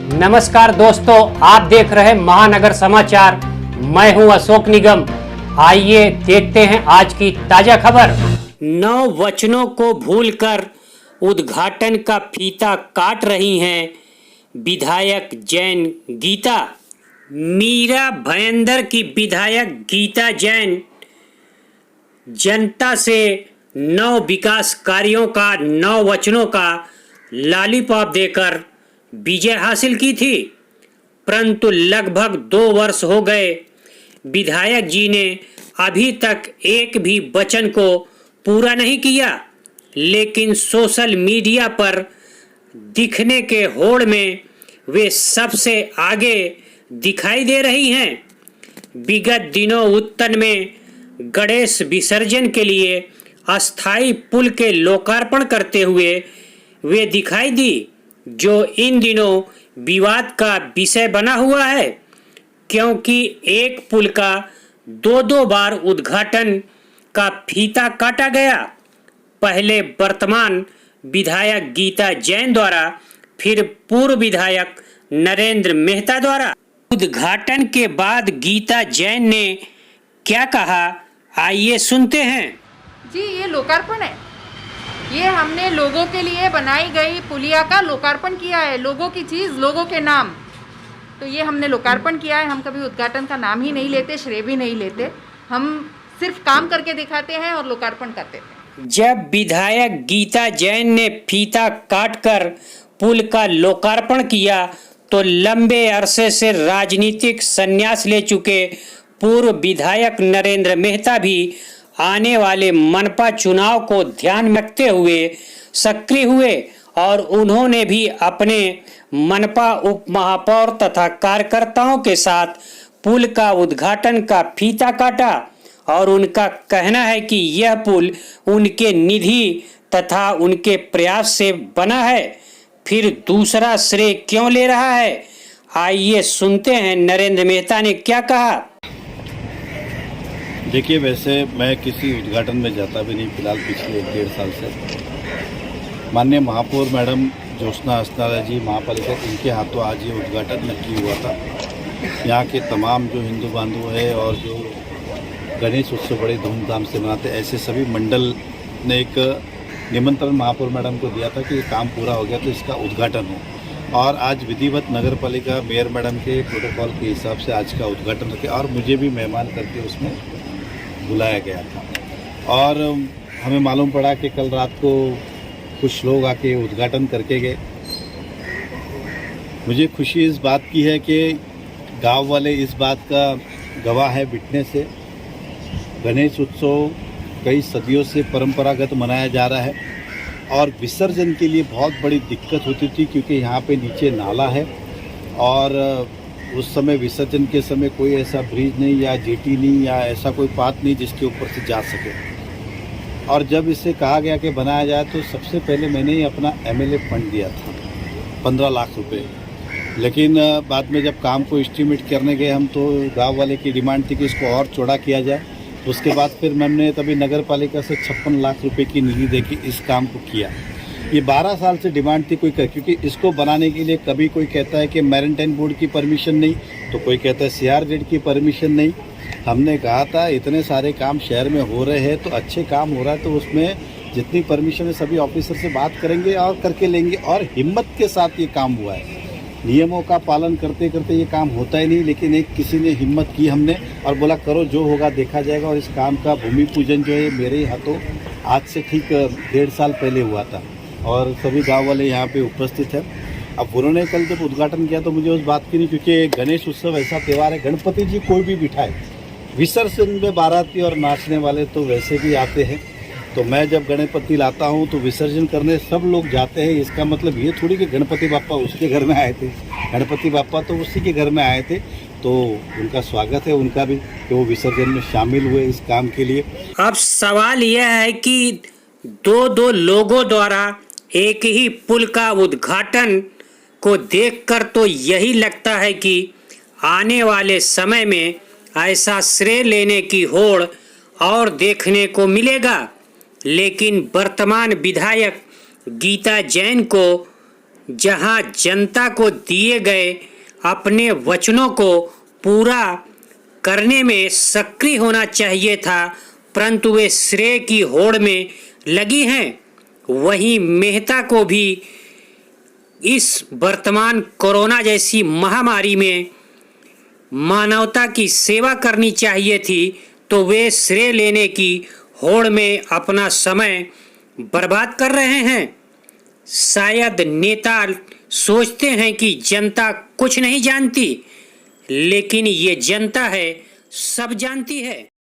नमस्कार दोस्तों, आप देख रहे हैं महानगर समाचार। मैं हूं अशोक निगम। आइए देखते हैं आज की ताजा खबर। 9 वचनों को भूलकर उद्घाटन का फीता काट रही हैं विधायक जैन गीता। मीरा भयंदर की विधायक गीता जैन जनता से 9 विकास कार्यों का 9 वचनों का लॉलीपॉप देकर विजय हासिल की थी, परंतु लगभग 2 वर्ष हो गए विधायक जी ने अभी तक एक भी वचन को पूरा नहीं किया। लेकिन सोशल मीडिया पर दिखने के होड़ में वे सबसे आगे दिखाई दे रही हैं। विगत दिनों उत्तन में गणेश विसर्जन के लिए अस्थाई पुल के लोकार्पण करते हुए वे दिखाई दी, जो इन दिनों विवाद का विषय बना हुआ है, क्योंकि एक पुल का 2 बार उद्घाटन का फीता काटा गया। पहले वर्तमान विधायक गीता जैन द्वारा, फिर पूर्व विधायक नरेंद्र मेहता द्वारा। उद्घाटन के बाद गीता जैन ने क्या कहा, आइए सुनते हैं। जी, ये लोकार्पण है। ये हमने लोगों के लिए बनाई गई पुलिया का लोकार्पण किया है। लोगों की चीज़, लोगों के नाम। तो ये हमने लोकार्पण किया है। हम कभी उद्घाटन का नाम ही नहीं लेते, श्रेय भी नहीं लेते। हम सिर्फ काम करके दिखाते हैं और लोकार्पण करते हैं। जब विधायक गीता जैन ने फीता काटकर पुल का लोकार्पण किया, तो लंबे अरसे से राजनीतिक संन्यास ले चुके पूर्व विधायक नरेंद्र मेहता भी आने वाले मनपा चुनाव को ध्यान में रखते हुए सक्रिय हुए और उन्होंने भी अपने मनपा उप महापौर तथा कार्यकर्ताओं के साथ पुल का उद्घाटन का फीता काटा। और उनका कहना है कि यह पुल उनके निधि तथा उनके प्रयास से बना है, फिर दूसरा श्रेय क्यों ले रहा है। आइए सुनते हैं नरेंद्र मेहता ने क्या कहा। देखिए, वैसे मैं किसी उद्घाटन में जाता भी नहीं फिलहाल पिछले 1.5 साल से। माननीय महापौर मैडम ज्योत्सना अस्तारा जी महापालिका, इनके हाथों आज ये उद्घाटन नक्की हुआ था। यहाँ के तमाम जो हिंदू बांधव है और जो गणेश उत्सव बड़े धूमधाम से मनाते, ऐसे सभी मंडल ने एक निमंत्रण महापौर मैडम को दिया था कि ये काम पूरा हो गया तो इसका उद्घाटन हो। और आज विधिवत नगर पालिका मेयर मैडम के प्रोटोकॉल के हिसाब से आज का उद्घाटन रखे और मुझे भी मेहमान करके उसमें बुलाया गया था। और हमें मालूम पड़ा कि कल रात को कुछ लोग आके उद्घाटन करके गए। मुझे खुशी इस बात की है कि गांव वाले इस बात का गवाह है, विटनेस है। गणेश उत्सव कई सदियों से परंपरागत मनाया जा रहा है और विसर्जन के लिए बहुत बड़ी दिक्कत होती थी, क्योंकि यहाँ पे नीचे नाला है और उस समय विसर्जन के समय कोई ऐसा ब्रिज नहीं या जेटी नहीं या ऐसा कोई पाथ नहीं जिसके ऊपर से जा सके। और जब इसे कहा गया कि बनाया जाए, तो सबसे पहले मैंने ही अपना एमएलए फंड दिया था 15 लाख रुपए। लेकिन बाद में जब काम को एस्टिमेट करने गए हम, तो गांव वाले की डिमांड थी कि इसको और चौड़ा किया जाए। उसके बाद फिर मैंने तभी नगर पालिका से 56 लाख रुपए की निधि देके इस काम को किया। ये 12 साल से डिमांड थी क्योंकि इसको बनाने के लिए कभी कोई कहता है कि मैरीटाइम बोर्ड की परमिशन नहीं, तो कोई कहता है CRZ की परमिशन नहीं। हमने कहा था इतने सारे काम शहर में हो रहे हैं, तो अच्छे काम हो रहा है, तो उसमें जितनी परमिशन है सभी ऑफिसर से बात करेंगे और करके लेंगे। और हिम्मत के साथ ये काम हुआ है। नियमों का पालन करते करते ये काम होता ही नहीं, लेकिन एक किसी ने हिम्मत की हमने और बोला करो, जो होगा देखा जाएगा। और इस काम का भूमि पूजन जो है मेरे ही हाथों आज से ठीक 1.5 साल पहले हुआ था और सभी गांव वाले यहाँ पे उपस्थित हैं। अब उन्होंने कल जब उद्घाटन किया तो मुझे उस बात की नहीं, क्योंकि गणेश उत्सव ऐसा त्यौहार है, गणपति जी कोई भी बिठाए, विसर्जन में बाराती और नाचने वाले तो वैसे भी आते हैं। तो मैं जब गणपति लाता हूँ तो विसर्जन करने सब लोग जाते हैं। इसका मतलब ये थोड़ी कि गणपति बापा उसके घर में आए थे, गणपति बापा तो उसी के घर में आए थे। तो उनका स्वागत है उनका भी कि वो विसर्जन में शामिल हुए इस काम के लिए। अब सवाल यह है कि 2 लोगों द्वारा एक ही पुल का उद्घाटन को देखकर तो यही लगता है कि आने वाले समय में ऐसा श्रेय लेने की होड़ और देखने को मिलेगा। लेकिन वर्तमान विधायक गीता जैन को जहां जनता को दिए गए अपने वचनों को पूरा करने में सक्रिय होना चाहिए था, परंतु वे श्रेय की होड़ में लगी हैं। वहीं मेहता को भी इस वर्तमान कोरोना जैसी महामारी में मानवता की सेवा करनी चाहिए थी, तो वे श्रेय लेने की होड़ में अपना समय बर्बाद कर रहे हैं। शायद नेता सोचते हैं कि जनता कुछ नहीं जानती, लेकिन ये जनता है सब जानती है।